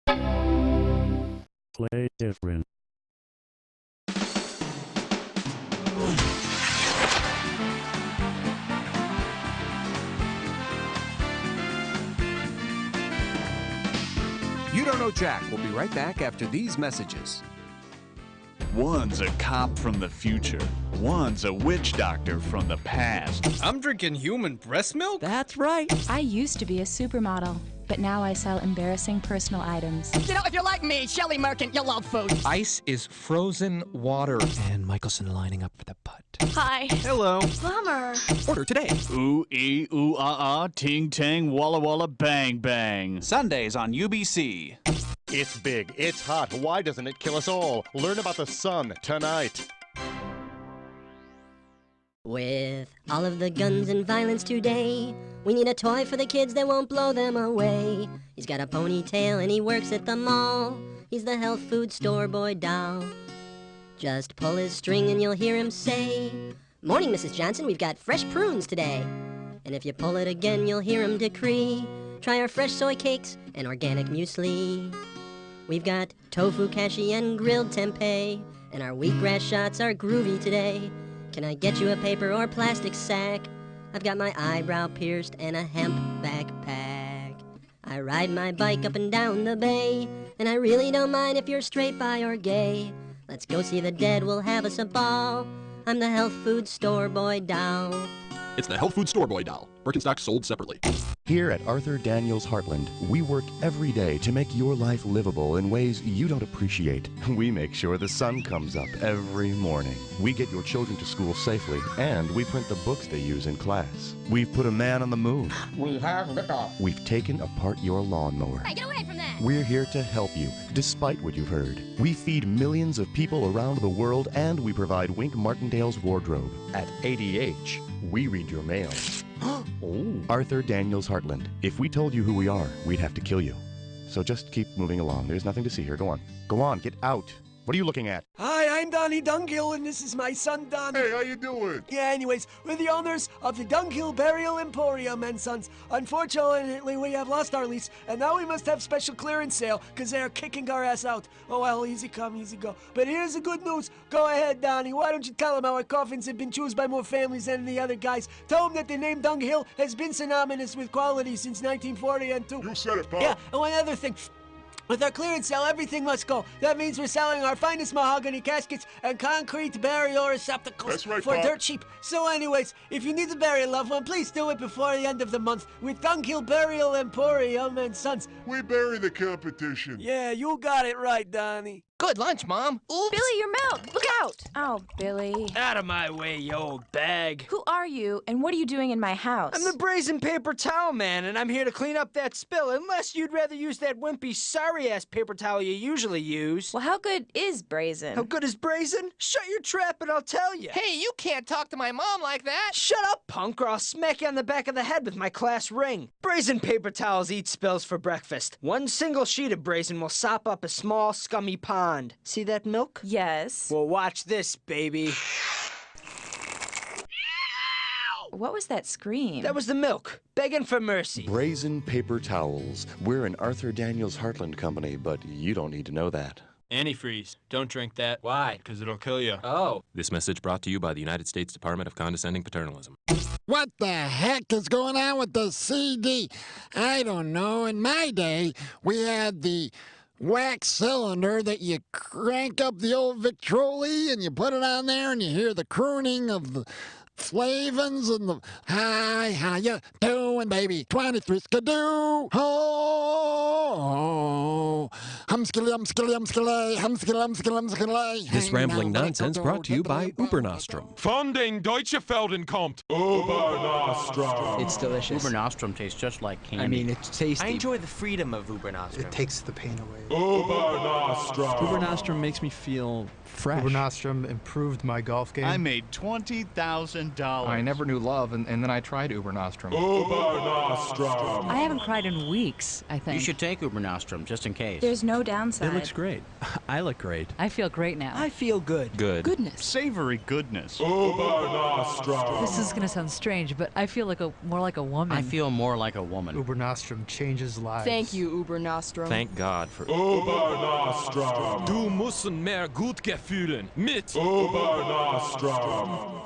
Play different. You Don't Know Jack. We'll be right back after these messages. One's a cop from the future. One's a witch doctor from the past. I'm drinking human breast milk? That's right. I used to be a supermodel, but now I sell embarrassing personal items. You know, if you're like me, Shelley Merkin, you love food. Ice is frozen water. And Michelson lining up for the putt. Hi. Hello. Bummer. Order today. Ooh, ee, ooh, ah, ting, tang, walla, walla, bang, bang. Sundays on UBC. It's big, it's hot. Why doesn't it kill us all? Learn about the sun tonight. With all of the guns and violence today, we need a toy for the kids that won't blow them away. He's got a ponytail and he works at the mall. He's the health food store boy doll. Just pull his string and you'll hear him say, "Morning, Mrs. Johnson, we've got fresh prunes today." And if you pull it again, you'll hear him decree, "Try our fresh soy cakes and organic muesli." We've got tofu kashi and grilled tempeh, and our wheatgrass shots are groovy today. Can I get you a paper or plastic sack? I've got my eyebrow pierced and a hemp backpack. I ride my bike up and down the bay, and I really don't mind if you're straight, bi, or gay. Let's go see the dead, we'll have us a ball. I'm the health food store boy doll. It's the Health Food Store Boy doll. Birkenstock sold separately. Here at Arthur Daniels Heartland, we work every day to make your life livable in ways you don't appreciate. We make sure the sun comes up every morning. We get your children to school safely, and we print the books they use in class. We've put a man on the moon. We have liftoff. We've taken apart your lawnmower. Hey, get away from that! We're here to help you, despite what you've heard. We feed millions of people around the world, and we provide Wink Martindale's wardrobe. At ADH, we read your mail. Oh. Arthur Daniels Heartland. If we told you who we are, we'd have to kill you. So just keep moving along. There's nothing to see here. Go on. Go on, get out. What are you looking at? Hi, I'm Donnie Dunghill, and this is my son, Donnie. Hey, how you doing? Yeah, anyways, we're the owners of the Dunghill Burial Emporium and Sons. Unfortunately, we have lost our lease, and now we must have special clearance sale, because they're kicking our ass out. Oh, well, easy come, easy go. But here's the good news. Go ahead, Donnie. Why don't you tell them how our coffins have been chosen by more families than the other guys? Tell them that the name Dunghill has been synonymous with quality since 1940 and two. You said it, Pop. Yeah, and one other thing. With our clearance sale, everything must go. That means we're selling our finest mahogany caskets and concrete burial receptacles That's right, for Pop. dirt cheap. So anyways, if you need to bury a loved one, please do it before the end of the month with Dunghill Burial Emporium and Sons. We bury the competition. Yeah, you got it right, Donnie. Good lunch, Mom. Oops. Billy, your milk! Look out! Oh, Billy. Out of my way, you old bag. Who are you, and what are you doing in my house? I'm the brazen paper towel man, and I'm here to clean up that spill, unless you'd rather use that wimpy, sorry-ass paper towel you usually use. Well, how good is brazen? How good is brazen? Shut your trap and I'll tell you. Hey, you can't talk to my mom like that. Shut up, punk, or I'll smack you on the back of the head with my class ring. Brazen paper towels eat spills for breakfast. One single sheet of brazen will sop up a small, scummy pond. See that milk? Yes. Well, watch this, baby. What was that scream? That was the milk, begging for mercy. Brazen Paper Towels. We're an Arthur Daniels Heartland company, but you don't need to know that. Antifreeze. Don't drink that. Why? Because it'll kill you. Oh. This message brought to you by the United States Department of Condescending Paternalism. What the heck is going on with the CD? I don't know. In my day, we had the wax cylinder that you crank up the old Victrola and you put it on there and you hear the crooning of the Flavins and the hi, how you doing, baby? 23 skidoo. Oh, humskilly, humskilly. This rambling nonsense brought to you by Ubernostrum. Funding Deutsche Feldenkommt. Ubernostrum. It's delicious. Ubernostrum tastes just like candy. I mean, it's tasty. I enjoy the freedom of Ubernostrum. It takes the pain away. Ubernostrum. Ubernostrum makes me feel fresh. Ubernostrum improved my golf game. I made $20,000. I never knew love, and then I tried Ubernostrum. Ubernostrum. I haven't cried in weeks, I think. You should take Ubernostrum just in case. There's no downside. It looks great. I look great. I feel great now. I feel good. Good. Goodness. Savory goodness. This is gonna sound strange, but I feel like more like a woman. I feel more like a woman. Uber Nostrum changes lives. Thank you, Uber Nostrum. Thank God for Uber Nostrum. Du müssen mehr gut gefühlen mit Uber Nostrum.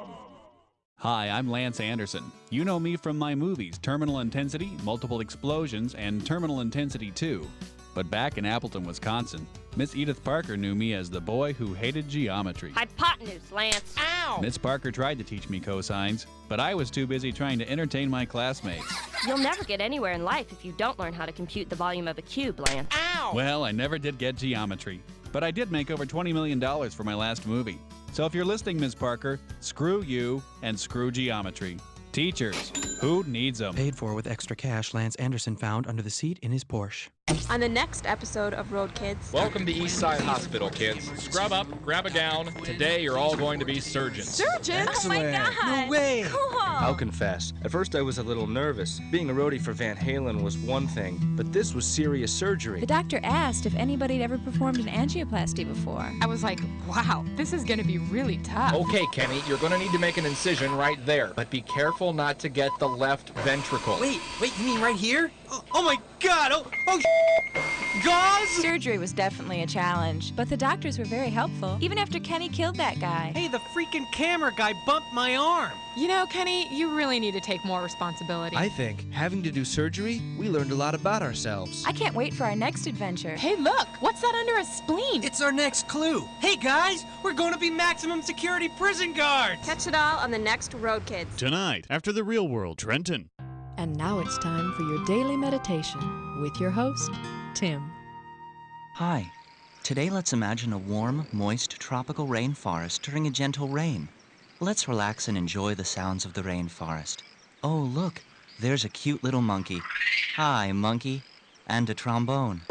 Hi, I'm Lance Anderson. You know me from my movies Terminal Intensity, Multiple Explosions, and Terminal Intensity 2. But back in Appleton, Wisconsin, Miss Edith Parker knew me as the boy who hated geometry. Hypotenuse, Lance. Ow! Miss Parker tried to teach me cosines, but I was too busy trying to entertain my classmates. You'll never get anywhere in life if you don't learn how to compute the volume of a cube, Lance. Ow! Well, I never did get geometry, but I did make over $20 million for my last movie. So if you're listening, Ms. Parker, screw you and screw geometry. Teachers, who needs them? Paid for with extra cash Lance Anderson found under the seat in his Porsche. On the next episode of Road Kids. Welcome to Eastside Hospital, kids. Scrub up, grab a gown. Today you're all going to be surgeons. Surgeons? Oh my God! No way! Cool! I'll confess, at first I was a little nervous. Being a roadie for Van Halen was one thing, but this was serious surgery. The doctor asked if anybody had ever performed an angioplasty before. I was like, wow, this is gonna be really tough. Okay, Kenny, you're going to need to make an incision right there, but be careful not to get the left ventricle. Wait, you mean right here? Oh my God! Oh gauze! Surgery was definitely a challenge, but the doctors were very helpful, even after Kenny killed that guy. Hey, the freaking camera guy bumped my arm. You know, Kenny, you really need to take more responsibility. I think, having to do surgery, we learned a lot about ourselves. I can't wait for our next adventure. Hey, look! What's that under a spleen? It's our next clue. Hey guys, we're going to be maximum security prison guards. Catch it all on the next Road Kids. Tonight, after the real world, Trenton. And now it's time for your daily meditation with your host, Tim. Hi. Today let's imagine a warm, moist, tropical rainforest during a gentle rain. Let's relax and enjoy the sounds of the rainforest. Oh, look, there's a cute little monkey. Hi, monkey. And a trombone.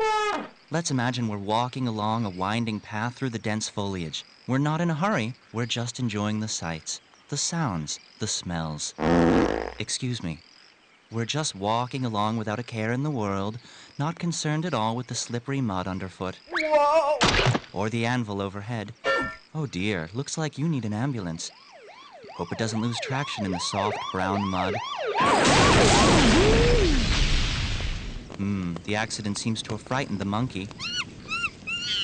Let's imagine we're walking along a winding path through the dense foliage. We're not in a hurry, we're just enjoying the sights, the sounds, the smells. Excuse me. We're just walking along without a care in the world, not concerned at all with the slippery mud underfoot. Whoa! Or the anvil overhead. Oh dear, looks like you need an ambulance. Hope it doesn't lose traction in the soft brown mud. The accident seems to have frightened the monkey.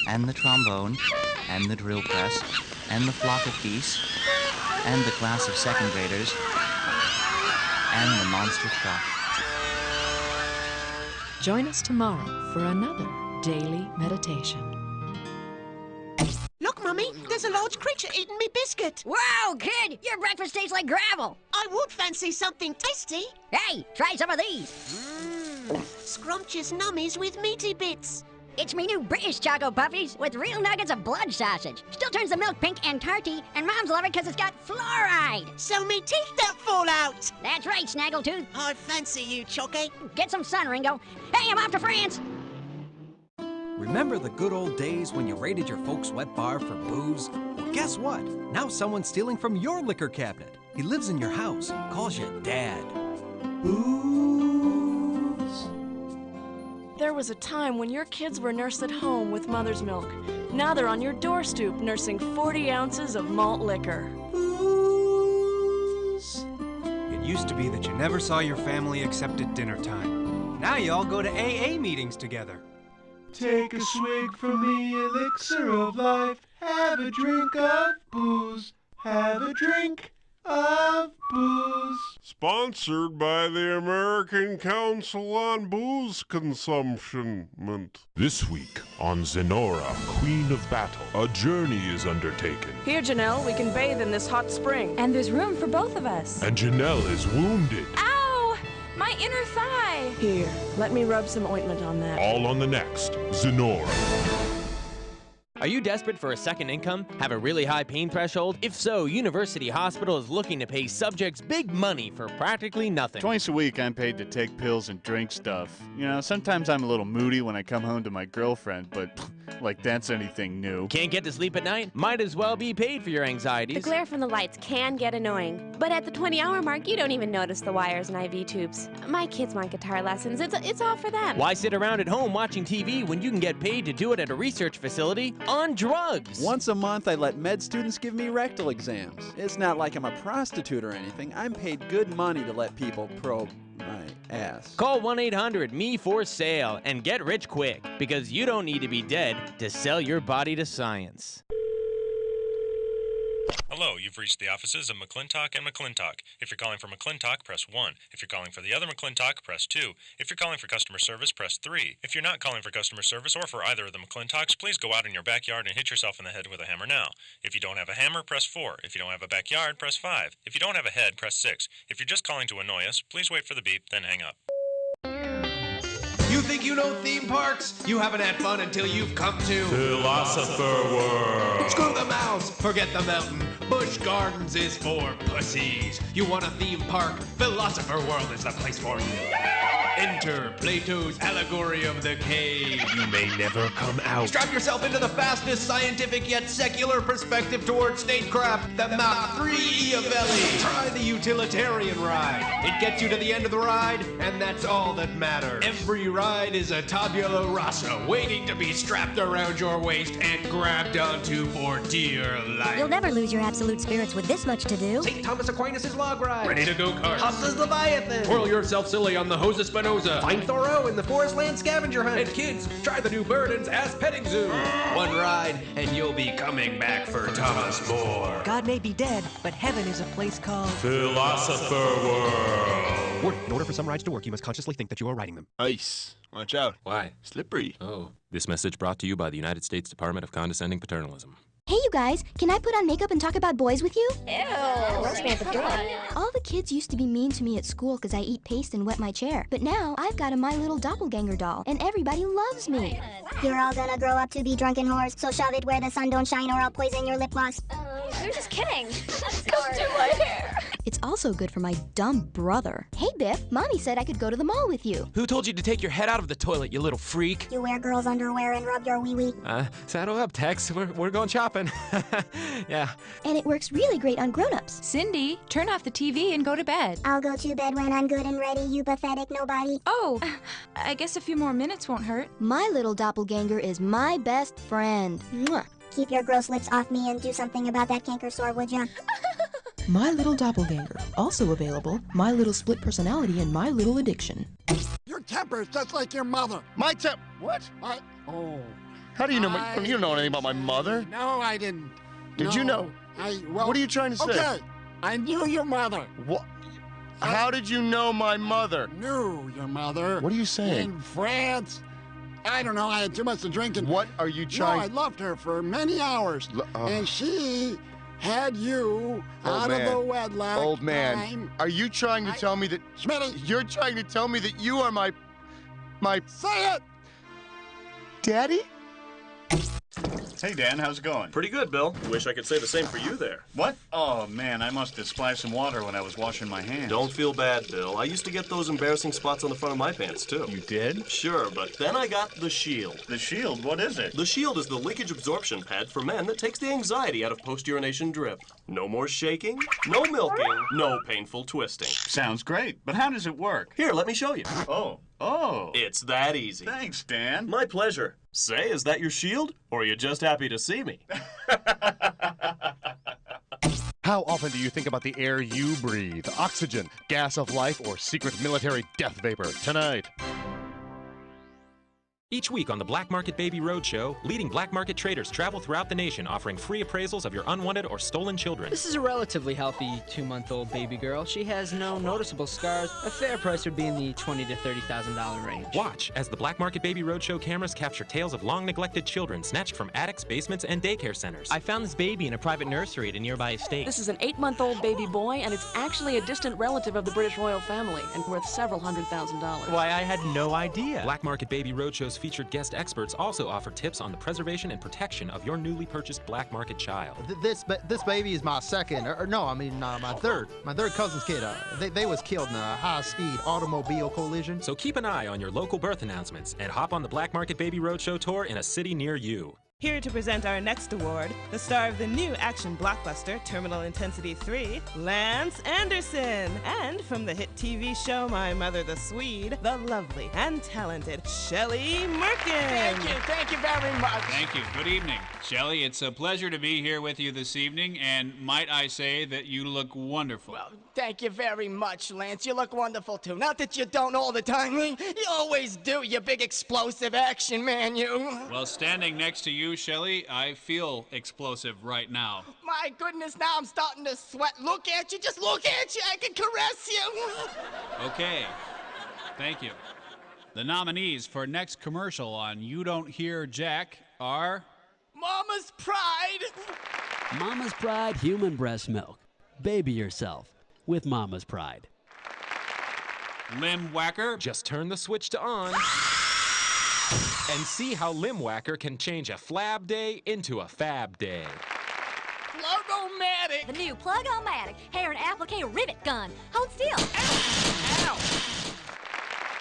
And the trombone, and the drill press, and the flock of geese, and the class of second graders, and the monster truck. Join us tomorrow for another daily meditation. Look, Mummy, there's a large creature eating me biscuit. Wow, kid, your breakfast tastes like gravel. I would fancy something tasty. Hey, try some of these. Scrumptious nummies with meaty bits. It's me new British Choco Puffies with real nuggets of blood sausage. Still turns the milk pink and tarty, and Moms love it because it's got fluoride. So me teeth don't fall out. That's right, Snaggletooth. I fancy you, Chocky. Get some sun, Ringo. Hey, I'm off to France. Remember the good old days when you raided your folks' wet bar for booze? Well, guess what? Now someone's stealing from your liquor cabinet. He lives in your house, calls you Dad. There was a time when your kids were nursed at home with mother's milk. Now they're on your door stoop nursing 40 ounces of malt liquor. It used to be that you never saw your family except at dinner time. Now you all go to AA meetings together. Take a swig from the elixir of life. Have a drink of booze. Have a drink of booze. Sponsored by the American Council on Booze Consumption. This week on Zenora, Queen of Battle, a journey is undertaken. Here, Janelle, we can bathe in this hot spring. And there's room for both of us. And Janelle is wounded. Ow! My inner thigh! Here, let me rub some ointment on that. All on the next Zenora. Are you desperate for a second income? Have a really high pain threshold? If so, University Hospital is looking to pay subjects big money for practically nothing. Twice a week, I'm paid to take pills and drink stuff. You know, sometimes I'm a little moody when I come home to my girlfriend, but Like that's anything new. Can't get to sleep at night? Might as well be paid for your anxieties. The glare from the lights can get annoying, but at the 20-hour mark, you don't even notice the wires and IV tubes. My kids want guitar lessons. It's all for them. Why sit around at home watching TV when you can get paid to do it at a research facility on drugs? Once a month, I let med students give me rectal exams. It's not like I'm a prostitute or anything. I'm paid good money to let people probe my ass. Call 1-800-ME-FOR-SALE and get rich quick, because you don't need to be dead to sell your body to science. Hello, you've reached the offices of McClintock and McClintock. If you're calling for McClintock, press 1. If you're calling for the other McClintock, press 2. If you're calling for customer service, press 3. If you're not calling for customer service or for either of the McClintocks, please go out in your backyard and hit yourself in the head with a hammer now. If you don't have a hammer, press 4. If you don't have a backyard, press 5. If you don't have a head, press 6. If you're just calling to annoy us, please wait for the beep, then hang up. You think you know theme parks? You haven't had fun until you've come to Philosopher World. Screw the mouse, forget the mountain. Busch Gardens is for pussies. You want a theme park? Philosopher World is the place for you. Enter Plato's allegory of the cave. You may never come out. Strap yourself into the fastest scientific yet secular perspective towards statecraft, the Mach 3 Iavelli. Try the utilitarian ride. It gets you to the end of the ride, and that's all that matters. Every ride is a tabula rasa waiting to be strapped around your waist and grabbed onto for dear life. You'll never lose your absolute spirits with this much to do. St. Thomas Aquinas' log ride. Ready to go kart. Huss's Leviathan. Twirl yourself silly on the Hose Spinoza. Find Thoreau in the Forest Land Scavenger Hunt. And kids, try the new Burden's Ass Petting Zoo. One ride, and you'll be coming back for Thomas More. God may be dead, but heaven is a place called Philosopher World. Warning, in order for some rides to work, you must consciously think that you are riding them. Ice. Watch out. Why? Slippery. Oh. This message brought to you by the United States Department of Condescending Paternalism. Hey, you guys, can I put on makeup and talk about boys with you? Ew. All the kids used to be mean to me at school because I eat paste and wet my chair. But now I've got a My Little Doppelganger doll, and everybody loves me. You're all gonna grow up to be drunken whores, so shove it where the sun don't shine or I'll poison your lip gloss. They're just kidding. Come do my hair. It's also good for my dumb brother. Hey, Biff, Mommy said I could go to the mall with you. Who told you to take your head out of the toilet, you little freak? You wear girls' underwear and rub your wee-wee. Saddle up, Tex. We're going shopping. Yeah. And it works really great on grown-ups. Cindy, turn off the TV and go to bed. I'll go to bed when I'm good and ready, you pathetic nobody. Oh, I guess a few more minutes won't hurt. My Little Doppelganger is my best friend. Mwah. Keep your gross lips off me and do something about that canker sore, would ya? My Little Doppelganger. Also available, My Little Split Personality and My Little Addiction. Your temper's just like your mother. My temp. What? How do you know you don't know anything about my mother? No, I didn't. Did you know? What are you trying to say? Okay, I knew your mother. What? How did you know my mother? Knew your mother. What are you saying? In France. I don't know, I had too much to drink and... What are you trying... No, I loved her for many hours. And she had you out of the wedlock. Old man, are you trying to tell me that... Smitty! You're trying to tell me that you are my... Say it! Daddy? Hey, Dan, how's it going? Pretty good, Bill. Wish I could say the same for you there. What? Oh, man, I must have splashed some water when I was washing my hands. Don't feel bad, Bill. I used to get those embarrassing spots on the front of my pants, too. You did? Sure, but then I got the Shield. The Shield? What is it? The Shield is the leakage absorption pad for men that takes the anxiety out of post-urination drip. No more shaking, no milking, no painful twisting. Sounds great, but how does it work? Here, let me show you. Oh. It's that easy. Thanks, Dan. My pleasure. Say, is that your Shield? Or are you just happy to see me? How often do you think about the air you breathe? Oxygen, gas of life, or secret military death vapor? Tonight. Each week on the Black Market Baby Roadshow, leading black market traders travel throughout the nation offering free appraisals of your unwanted or stolen children. This is a relatively healthy 2-month-old baby girl. She has no noticeable scars. A fair price would be in the $20,000 to $30,000 range. Watch as the Black Market Baby Roadshow cameras capture tales of long-neglected children snatched from attics, basements, and daycare centers. I found this baby in a private nursery at a nearby estate. This is an 8-month-old baby boy, and it's actually a distant relative of the British royal family and worth several $100,000. Why, I had no idea. Black Market Baby Roadshow's featured guest experts also offer tips on the preservation and protection of your newly purchased black market child. This baby is my second, my third cousin's kid. They was killed in a high-speed automobile collision. So keep an eye on your local birth announcements and hop on the Black Market Baby Roadshow tour in a city near you. Here to present our next award, the star of the new action blockbuster Terminal Intensity 3, Lance Anderson. And from the hit TV show My Mother the Swede, the lovely and talented Shelley Merkin. Thank you very much. Thank you. Good evening. Shelley, it's a pleasure to be here with you this evening, and might I say that you look wonderful. Well, thank you very much, Lance. You look wonderful, too. Not that you don't all the time. You always do, you big explosive action man, you. Well, standing next to you, Shelley, I feel explosive right now. My goodness, now I'm starting to sweat. Look at you, just look at you. I can caress you. Okay. Thank you. The nominees for next commercial on You Don't Hear Jack are... Mama's Pride. Mama's Pride Human Breast Milk. Baby yourself with Mama's Pride. Limb Whacker. Just turn the switch to on. And see how Limb Whacker can change a flab day into a fab day. Plug-O-Matic. The new Plug-O-Matic hair and applique rivet gun. Hold still. Ow!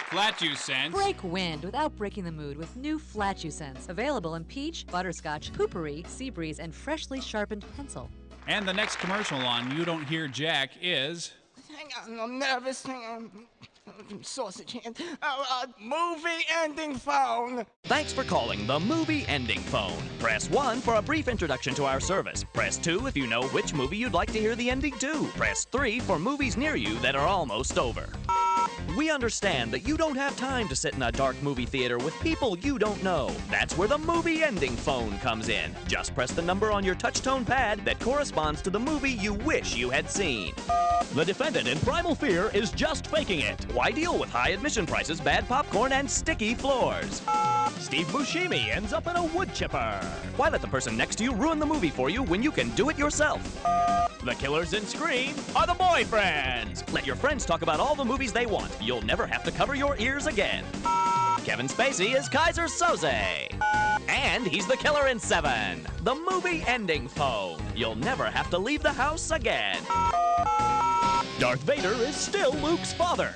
Flat Juice Scents. Break wind without breaking the mood with new Flat Juice Scents. Available in peach, butterscotch, poopery, sea breeze, and freshly sharpened pencil. And the next commercial on You Don't Hear Jack is... Hang on, I'm nervous. Hang on. Sausage hand. Movie ending phone. Thanks for calling the Movie Ending Phone. Press 1 for a brief introduction to our service. Press 2 if you know which movie you'd like to hear the ending to. Press 3 for movies near you that are almost over. We understand that you don't have time to sit in a dark movie theater with people you don't know. That's where the Movie Ending Phone comes in. Just press the number on your touch-tone pad that corresponds to the movie you wish you had seen. The defendant in Primal Fear is just faking it. Why deal with high admission prices, bad popcorn, and sticky floors? Steve Buscemi ends up in a wood chipper. Why let the person next to you ruin the movie for you when you can do it yourself? The killers in Scream are the boyfriends. Let your friends talk about all the movies they want. You'll never have to cover your ears again. Kevin Spacey is Kaiser Soze. And he's the killer in Seven. The Movie Ending Phone. You'll never have to leave the house again. Darth Vader is still Luke's father.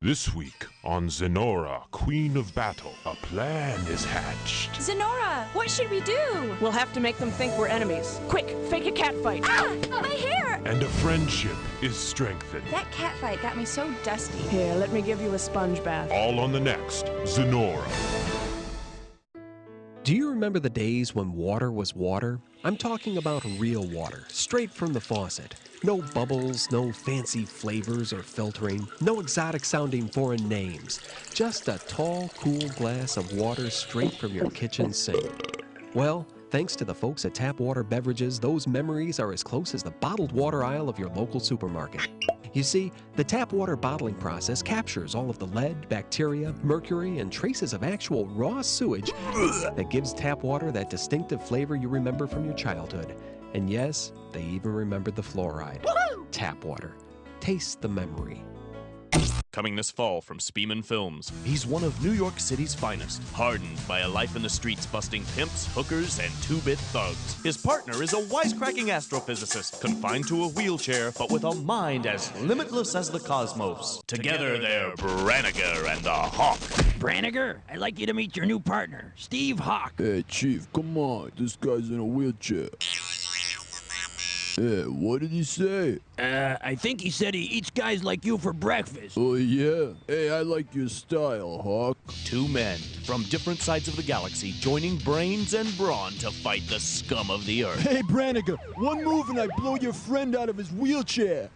This week on Zenora, Queen of Battle, a plan is hatched. Zenora, what should we do? We'll have to make them think we're enemies. Quick, fake a cat fight. Ah! My hair! And a friendship is strengthened. That cat fight got me so dusty. Here, let me give you a sponge bath. All on the next Zenora. Do you remember the days when water was water? I'm talking about real water, straight from the faucet. No bubbles, no fancy flavors or filtering, no exotic-sounding foreign names. Just a tall, cool glass of water straight from your kitchen sink. Well, thanks to the folks at Tap Water Beverages, those memories are as close as the bottled water aisle of your local supermarket. You see, the tap water bottling process captures all of the lead, bacteria, mercury, and traces of actual raw sewage that gives tap water that distinctive flavor you remember from your childhood. And yes, they even remembered the fluoride. Woo-hoo! Tap water. Taste the memory. Coming this fall from Speeman Films, he's one of New York City's finest, hardened by a life in the streets busting pimps, hookers, and two-bit thugs. His partner is a wisecracking astrophysicist, confined to a wheelchair, but with a mind as limitless as the cosmos. Together they're Branniger and the Hawk. Branniger, I'd like you to meet your new partner, Steve Hawk. Hey, Chief, come on. This guy's in a wheelchair. Hey, what did he say? I think he said he eats guys like you for breakfast. Oh, yeah? Hey, I like your style, Hawk. Two men from different sides of the galaxy joining brains and brawn to fight the scum of the earth. Hey, Branniger, one move and I blow your friend out of his wheelchair.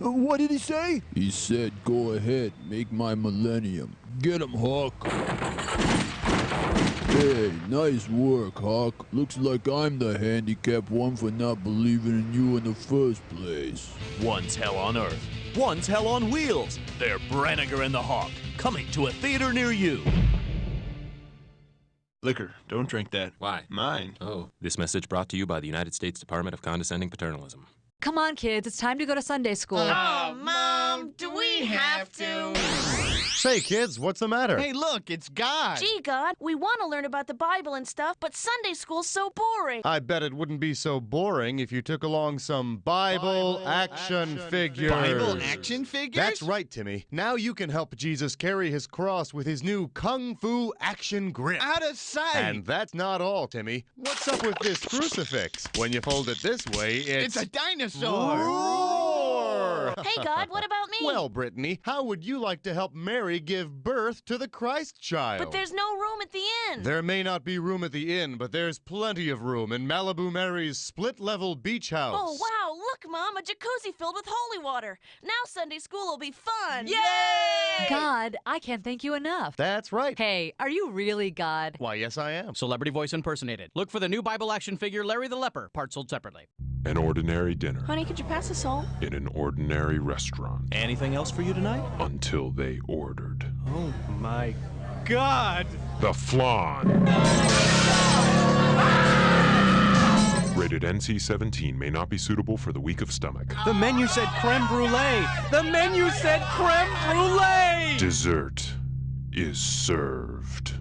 What did he say? He said, go ahead, make my millennium. Get him, Hawk. Hey, nice work, Hawk. Looks like I'm the handicapped one for not believing in you in the first place. One's hell on earth, one's hell on wheels. They're Branniger and the Hawk, coming to a theater near you. Liquor, don't drink that. Why? Mine. Oh. This message brought to you by the United States Department of Condescending Paternalism. Come on, kids, it's time to go to Sunday school. Oh, Mom! Do we have to? Say, kids, what's the matter? Hey, look, it's God. Gee, God, we want to learn about the Bible and stuff, but Sunday school's so boring. I bet it wouldn't be so boring if you took along some Bible action figures. Bible action figures? That's right, Timmy. Now you can help Jesus carry his cross with his new Kung Fu action grip. Out of sight. And that's not all, Timmy. What's up with this crucifix? When you fold it this way, It's a dinosaur. Roar! Hey, God, what about me? Well, Brittany, how would you like to help Mary give birth to the Christ child? But there's no room at the inn. There may not be room at the inn, but there's plenty of room in Malibu Mary's split-level beach house. Oh, wow, look, Mom, a jacuzzi filled with holy water. Now Sunday school will be fun. Yay! God, I can't thank you enough. That's right. Hey, are you really God? Why, yes, I am. Celebrity voice impersonated. Look for the new Bible action figure, Larry the Leper, parts sold separately. An ordinary dinner Honey, could you pass the salt? in an ordinary restaurant Anything else for you tonight? until they ordered Oh, my God! the flan. Rated NC-17, may not be suitable for the weak of stomach. The menu said creme brulee! The menu said creme brulee! Dessert is served.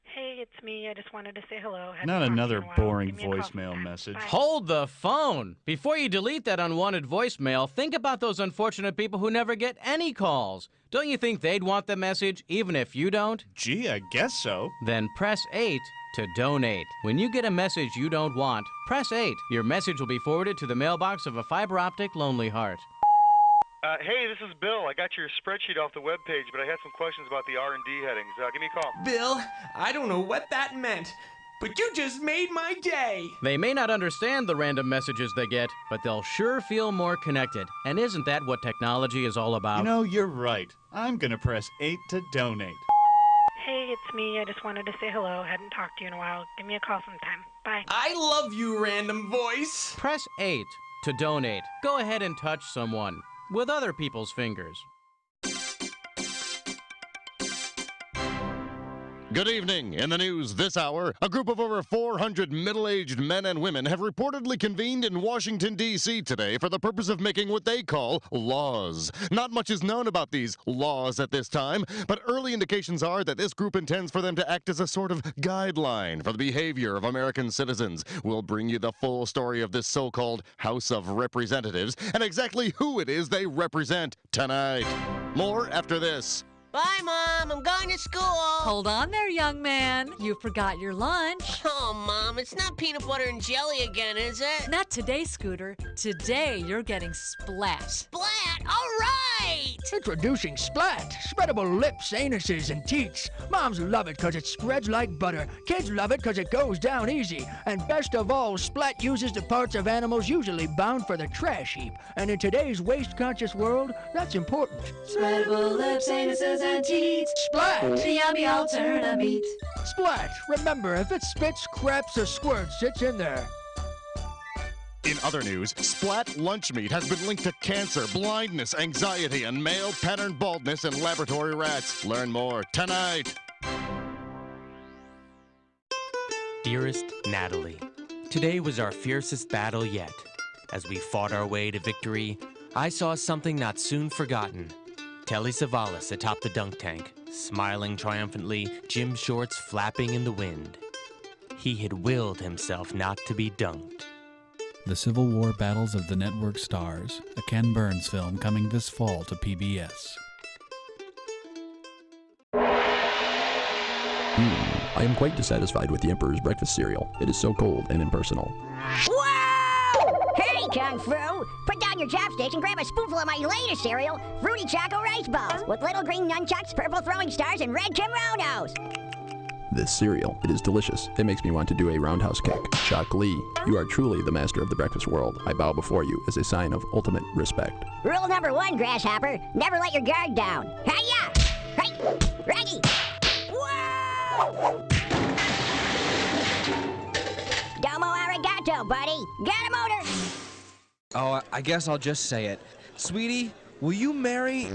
Hey, it's me. I just wanted to say hello. Not another boring voicemail message. Hold the phone! Before you delete that unwanted voicemail, think about those unfortunate people who never get any calls. Don't you think they'd want the message, even if you don't? Gee, I guess so. Then press 8 to donate. When you get a message you don't want, press 8. Your message will be forwarded to the mailbox of a fiber optic lonely heart. Hey, this is Bill. I got your spreadsheet off the webpage, but I had some questions about the R&D headings. Give me a call. Bill, I don't know what that meant, but you just made my day. They may not understand the random messages they get, but they'll sure feel more connected. And isn't that what technology is all about? You know, you're right. I'm gonna press 8 to donate. Hey, it's me. I just wanted to say hello. Hadn't talked to you in a while. Give me a call sometime. Bye. I love you, random voice. Press 8 to donate. Go ahead and touch someone with other people's fingers. Good evening. In the news this hour, a group of over 400 middle-aged men and women have reportedly convened in Washington, D.C. today for the purpose of making what they call laws. Not much is known about these laws at this time, but early indications are that this group intends for them to act as a sort of guideline for the behavior of American citizens. We'll bring you the full story of this so-called House of Representatives and exactly who it is they represent tonight. More after this. Bye, Mom. I'm going to school. Hold on there, young man. You forgot your lunch. Oh, Mom, it's not peanut butter and jelly again, is it? Not today, Scooter. Today, you're getting splat. Splat? All right! Introducing Splat. Spreadable lips, anuses, and teats. Moms love it because it spreads like butter. Kids love it because it goes down easy. And best of all, Splat uses the parts of animals usually bound for the trash heap. And in today's waste-conscious world, that's important. Spreadable lips, anuses, and teats. Splat! The yummy alternative meat. Splat! Remember, if it spits, craps, or squirts, it's in there. In other news, Splat lunch meat has been linked to cancer, blindness, anxiety, and male pattern baldness in laboratory rats. Learn more tonight. Dearest Natalie, today was our fiercest battle yet. As we fought our way to victory, I saw something not soon forgotten. Telly Savalas atop the dunk tank, smiling triumphantly, gym shorts flapping in the wind. He had willed himself not to be dunked. The Civil War Battles of the Network Stars, a Ken Burns film coming this fall to PBS. I am quite dissatisfied with the Emperor's breakfast cereal. It is so cold and impersonal. Whoa! Hey, Kung Fu! Put down your chopsticks and grab a spoonful of my latest cereal, Fruity Choco Rice Balls, with little green nunchucks, purple throwing stars, and red Kimonos. This cereal, it is delicious. It makes me want to do a roundhouse kick. Shock Lee, you are truly the master of the breakfast world. I bow before you as a sign of ultimate respect. Rule number 1, Grasshopper, never let your guard down. Hi-ya! Hey! Ready! Whoa! Domo arigato, buddy. Got a motor! Oh, I guess I'll just say it. Sweetie, will you marry...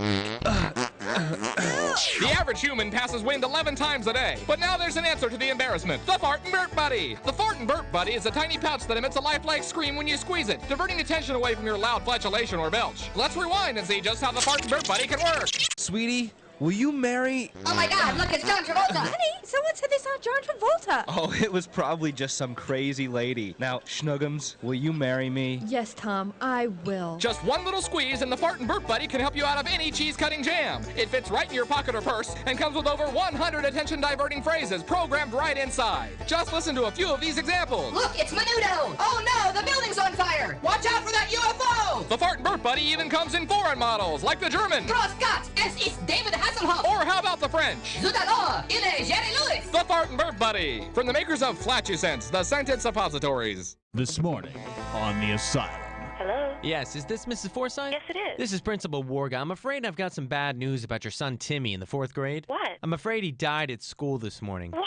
The average human passes wind 11 times a day, but now there's an answer to the embarrassment. The Fart and Burp Buddy. The Fart and Burp Buddy is a tiny pouch that emits a lifelike scream when you squeeze it, diverting attention away from your loud flatulation or belch. Let's rewind and see just how the Fart and Burp Buddy can work. Sweetie, will you marry... Oh my God, look, it's John Travolta. Honey, someone said they saw John Travolta. Oh, it was probably just some crazy lady. Now, Schnuggums, will you marry me? Yes, Tom, I will. Just one little squeeze and the Fart and Burp Buddy can help you out of any cheese-cutting jam. It fits right in your pocket or purse and comes with over 100 attention-diverting phrases programmed right inside. Just listen to a few of these examples. Look, it's Menudo. Oh no, the building's on fire. Watch out for that UFO. The Fart and Burp Buddy even comes in foreign models, like the German. Gross Gott, es ist David Hasselhoff. Or how about the French? Zutalo, il est Jerry Lewis. The Fart and Burp Buddy, from the makers of Flatulence, the scented suppositories. This morning on The Asylum. Hello? Yes, is this Mrs. Forsythe? Yes, it is. This is Principal Warga. I'm afraid I've got some bad news about your son Timmy in the 4th grade. What? I'm afraid he died at school this morning. What?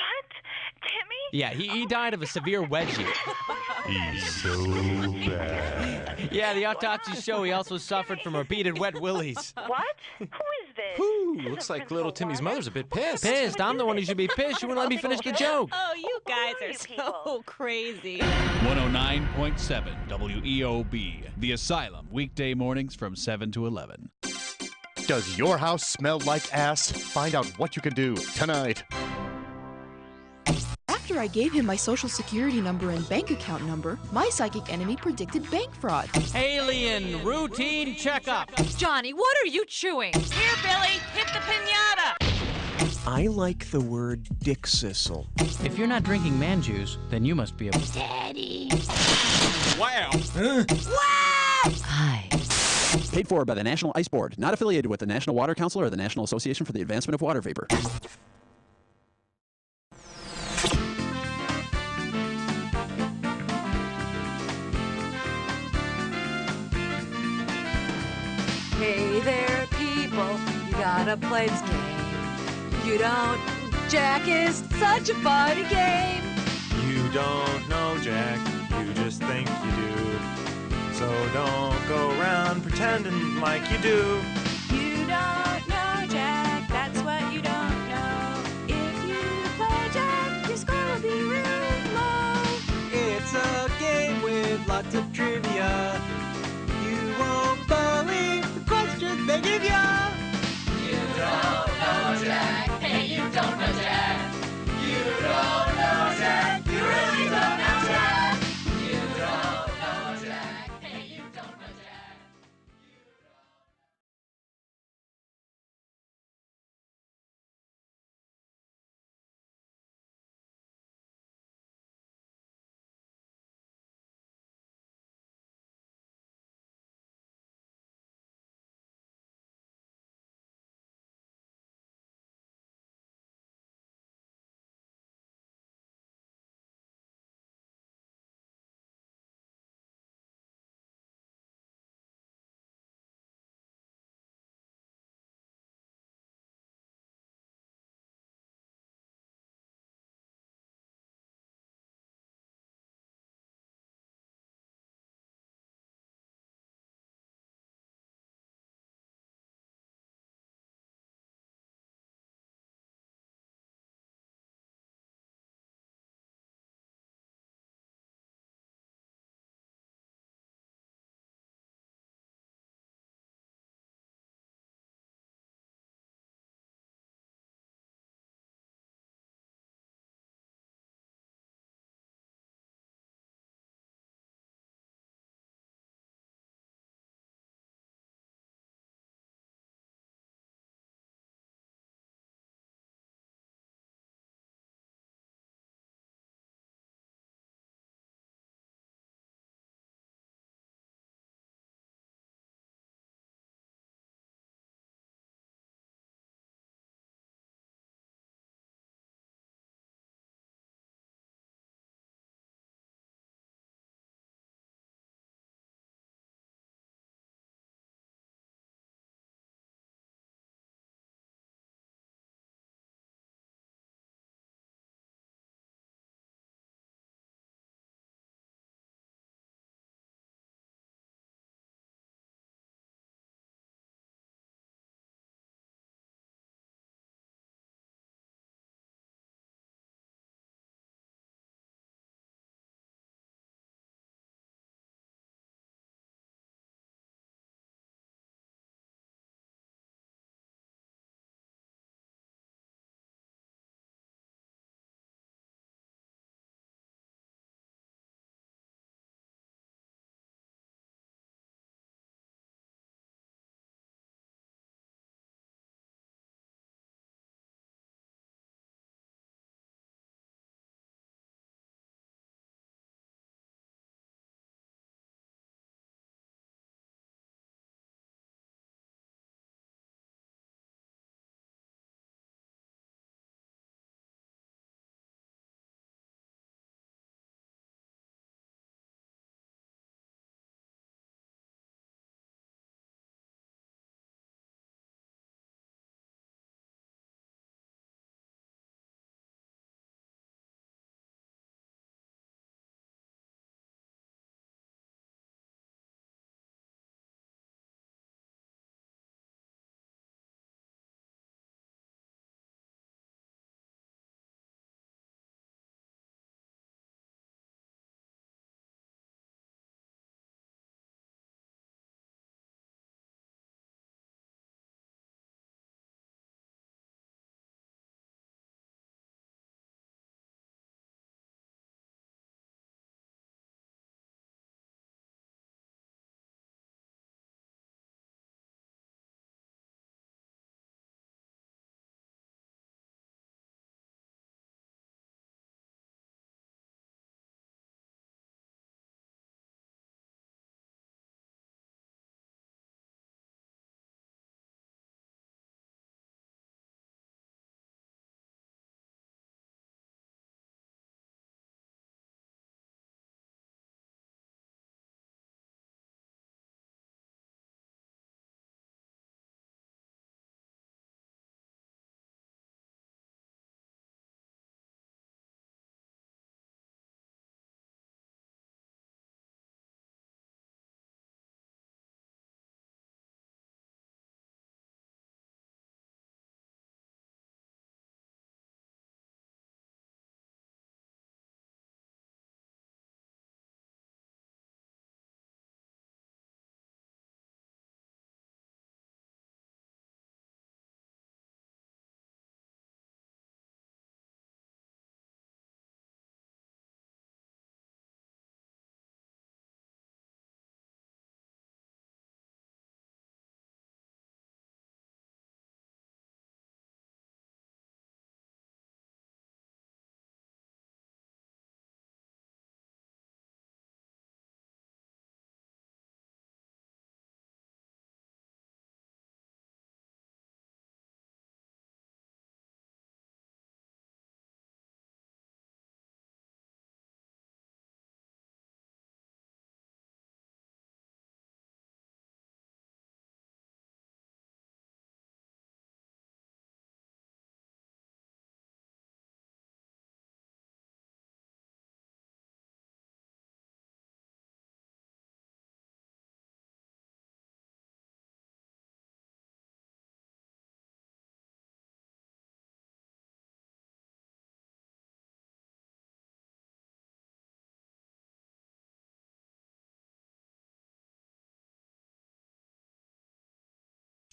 Timmy? Yeah, he died of a severe wedgie. He's so bad. Yeah, the autopsy show he also suffered from repeated wet willies. What? Who is this? Ooh, looks like little Timmy's mother's a bit pissed. Pissed? I'm the one who should be pissed. You wouldn't let me finish the joke. Oh, you guys are so crazy. 109.7 WEOB. The Asylum, weekday mornings from 7 to 11. Does your house smell like ass? Find out what you can do tonight. After I gave him my social security number and bank account number, my psychic enemy predicted bank fraud. Alien routine checkup. Johnny, what are you chewing? Here, Billy, hit the pinata. I like the word dick sissel. If you're not drinking man juice, then you must be a... Daddy. Wow. Wow! Hi. Paid for by the National Ice Board, not affiliated with the National Water Council or the National Association for the Advancement of Water Vapor. Hey there, people, you gotta play this game. You don't. Jack is such a funny game. You don't know Jack, you just think you do. So don't go around pretending like you do. You don't know Jack, that's what you don't know. If you play Jack, your score will be real low. It's a game with lots of trivia. You won't believe the questions they give ya. You don't know Jack. Hey, you don't know Jack. You don't know Jack. You really don't know Jack. You don't know Jack. Hey, you don't know Jack.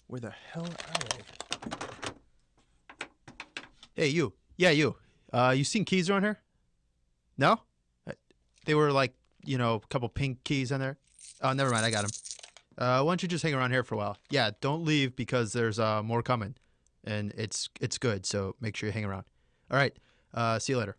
Where the hell are they? Hey, you. Yeah, you. You seen keys around here? No? They were like, a couple pink keys in there. Oh, never mind. I got them. Why don't you just hang around here for a while? Yeah, don't leave because there's more coming. And it's good, so make sure you hang around. All right. See you later.